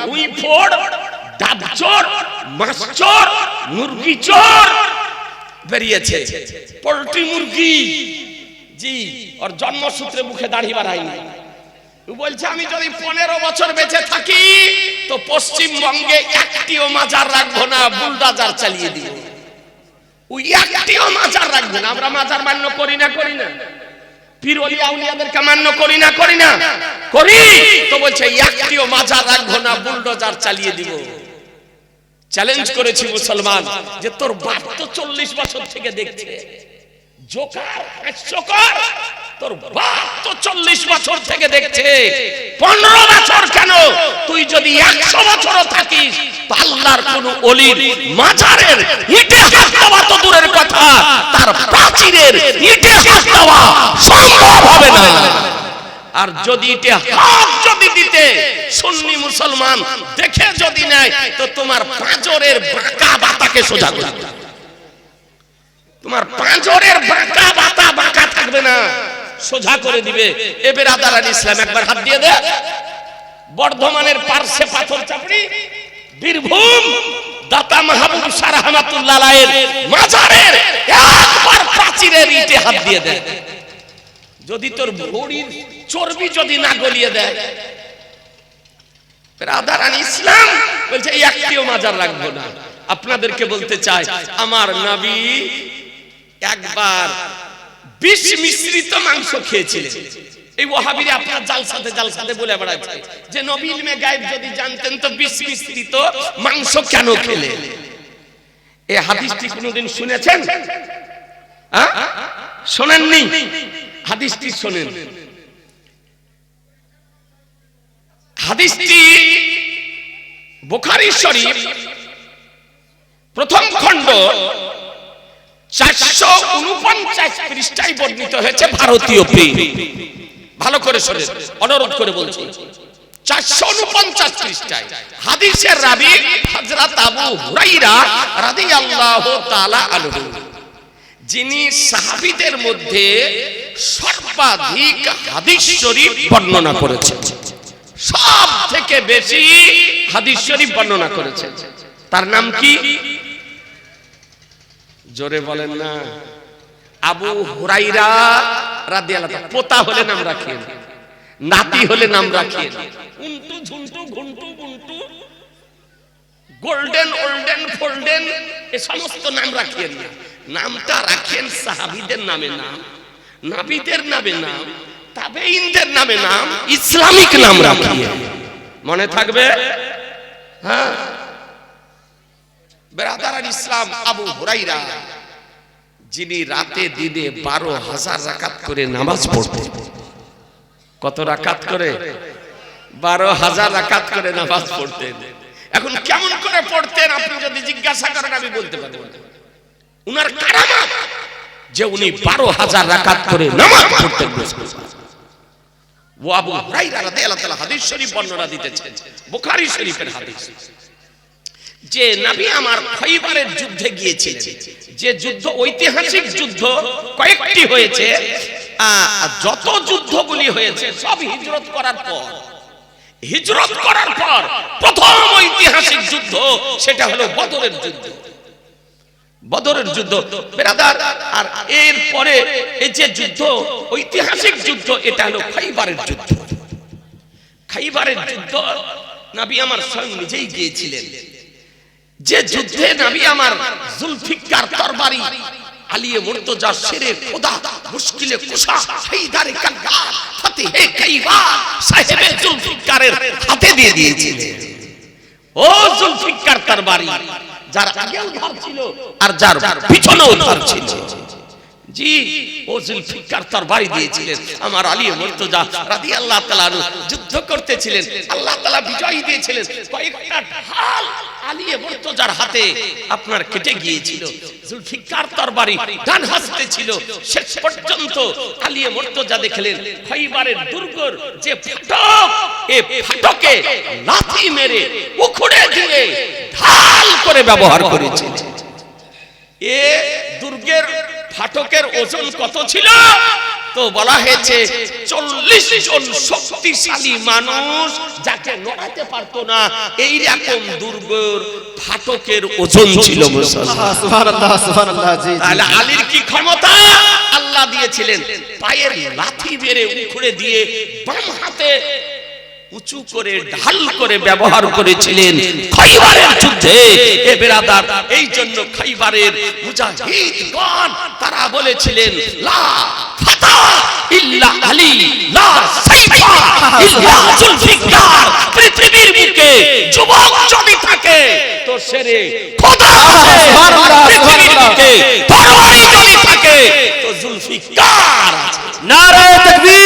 ভুঁই ফোড়, ডাব চোর, মাছ চোর, মুরগি চোর বেরিয়েছে। পোল্ট্রি মুরগি, জি, ওর জন্মসূত্রে মুখে দাড়ি বাড়ায়নি। বলছে আমি যদি 15 বছর বেঁচে থাকি তো পশ্চিমবঙ্গে একটিও মাজার রাখবো না, বুলডোজার চালিয়ে দিব। ওই একটিও মাজার রাখবো না। আমরা মাজার মান্য করি না, করি না? পীর ওলি আউলিয়াদেরকে মান্য করি না, করি না? করি। তো বলছে একটিও মাজার রাখবো না, বুলডোজার চালিয়ে দিব। চ্যালেঞ্জ করেছি মুসলমান যে তোর বাপ তো 40 বছর থেকে দেখছে, জোকার হাস্যকর, তোর বাপ তো 40 বছর থেকে দেখছে, 15 বছর কেন? তুই যদি 100 বছরও থাকিস তো আল্লাহর কোন ওলির মাজারের ইটে হাত দেওয়া তো দূরের কথা, তার প্রাচীরের ইটে হাত দেওয়া সম্ভব হবে না। আর যদি ইটে হাত যদি দিতে সুন্নি মুসলমান দেখে যদি নেয় তো তোমার পাঁজরের বাঁকা বাতাকে সোজা করে দেবে। তোমার পাঁজরের বাঁকা বাতা বাঁকা থাকবে না, সোজা করে দিবে। এ বেরাদার ইসলাম, একবার হাত দিয়ে দে। বর্ধমানের পার্শ্বে পাথর চাপড়ি, বীরভূম দাতা মাহবুব শাহ রহমাতুল্লাহ আলাইহির মাজারের একবার প্রাচীরের ইটে হাত দিয়ে দে, যদি তোর ভরির চর্বি যদি না গলিয়ে দেয়। বেরাদার ইসলাম বলছে একটিও মাজার রাখবো না। আপনাদেরকে বলতে চাই, আমার নবী একবার বিষ মিশ্রিত মাংস খেয়েছিলেন। এই ওয়াহাবিরা আপনার জালসাতে বলে বেড়াচ্ছে যে নবী ইলমে গায়েব যদি জানতেন তো বিষ মিশ্রিত মাংস কেন খেলেন? এই হাদিসটি কোনদিন শুনেছেন? শোনেননি? হাদিসটি শোনেন। হাদিসটি বুখারী শরীফ প্রথম খণ্ড 449 পৃষ্ঠায় বর্ণিত হয়েছে। ভারতীয় পীর, ভালো করে শোনেন, অনুরোধ করে বলছি। 449 পৃষ্ঠায় হাদিসের রাবী হযরত আবু হুরায়রা রাদিয়াল্লাহু তাআলা আনহু, যিনি সাহাবীদের মধ্যে সর্বাধিক হাদিস শরীফ বর্ণনা করেছেন, সব থেকে বেশি হাদিস শরীফ বর্ণনা করেছেন। তার নাম কি? জোরে বলেন না। আবু হুরায়রা রাদিয়াল্লাহু তাআলা। পোতা হলে নাম রাখিয়েন, নাতি হলে নাম রাখিয়েন, উন্টু ঝুন্টু ঘুন্টু বুন্টু, গোল্ডেন ওল্ডেন ফোল্ডেন, এই সমস্ত নাম রাখিয়েন না। নামটা রাখেন সাহাবীদের নামে নাম, নবীদের নামে নাম, তাবেঈনদের নামে নাম, ইসলামিক নাম রাখিয়েন। মনে থাকবে? হ্যাঁ। বেরাদার ইসলাম, আবু হুরায়রা যিনি রাতে দিনে 12,000 রাকাত করে নামাজ পড়তেন। কত রাকাত করে? 12,000 রাকাত করে নামাজ পড়তেন। এখন কেমন করে পড়তেন আপনি যদি জিজ্ঞাসা করেন আমি বলতে পারবো না। উনার কারামাত যে উনি 12,000 রাকাত করে নামাজ পড়তেন। ও আবু হুরায়রা রাদিয়াল্লাহু তাআলা হাদিস শরীফ বর্ণনা দিতেছেন, বুখারী শরীফের হাদিস, যে নবী আমার খৈবরের যুদ্ধে গিয়েছিলেন। যে যুদ্ধ ঐতিহাসিক যুদ্ধ কয়েকটি হয়েছে, যত যুদ্ধগুলি হয়েছে সব হিজরত করার পর। হিজরত করার পর প্রথম ঐতিহাসিক যুদ্ধ সেটা হলো বদরের যুদ্ধ। বদরের যুদ্ধ বেরাদার। আর এর পরে এই যে যুদ্ধ, ঐতিহাসিক যুদ্ধ, এটা হলো খৈবরের যুদ্ধ। খৈবরের যুদ্ধ নবী আমার স্বয়ং নিজেই গিয়েছিলেন। যে যুদ্ধে নবী আমার জুলফিকার তরবারি, আলিয়ে মুর্তজা শেরে খোদা, মুশকিলে কুশা, হায়দারে কাঙ্গার, ফতেহে খৈবার সাহেবে জুলফিকারের হাতে দিয়ে দিয়েছিলেন। ও জুলফিকার তরবারি, যার আগেও ধার ছিল আর যার পিছনেও ধার ছিল, জি, ও জুলফিকার তরবারি দিয়েছিলেন। আমার আলী মুর্তজা রাদিয়াল্লাহু তাআলা যুদ্ধ করতেছিলেন, আল্লাহ তাআলা বিজয় দিয়েছিলেন। কয়েকটা ঢাল আলী মুর্তজার হাতে আপনার কেটে গিয়েছিল। জুলফিকার তরবারি ডান হাতে ছিল। শেষ পর্যন্ত আলী মুর্তজা দেখলেন খৈবরের দুর্গের যে ফাটক, এই ফাটকে লাথি মেরে উখড়ে দিয়ে ঢাল করে ব্যবহার করেছে। এ দুর্গের ফাটকের ওজন কত ছিল? তো বলা হয়েছে 40 জন শক্তিশালী মানুষ যাকে নড়াতে পারতো না, এই রকম দুর্গর ফাটকের ওজন ছিল মুসলমান। সুবহানাল্লাহ সুবহানাল্লাহ। জি তাহলে আলীর কি ক্ষমতা আল্লাহ দিয়েছিলেন, পায়ের লাথি মেরে উখড়ে দিয়ে বাম হাতে উঁচু করে ঢাল করে ব্যবহার করেছিলেন খাইবারের যুদ্ধে। এ বেরাদার, এই জন্য খাইবারের মুজাহিদগণ তারা বলেছিলেন লা ফাতা ইল্লা আলী, লা সাইফা ইল্লা জুলফিকার। পৃথিবীর বুকে যুবক যদি থাকে তো সেরে খোদা আছে, পৃথিবীর বুকে তরবারি যদি থাকে তো জুলফিকার আছে। নারে তাকবীর।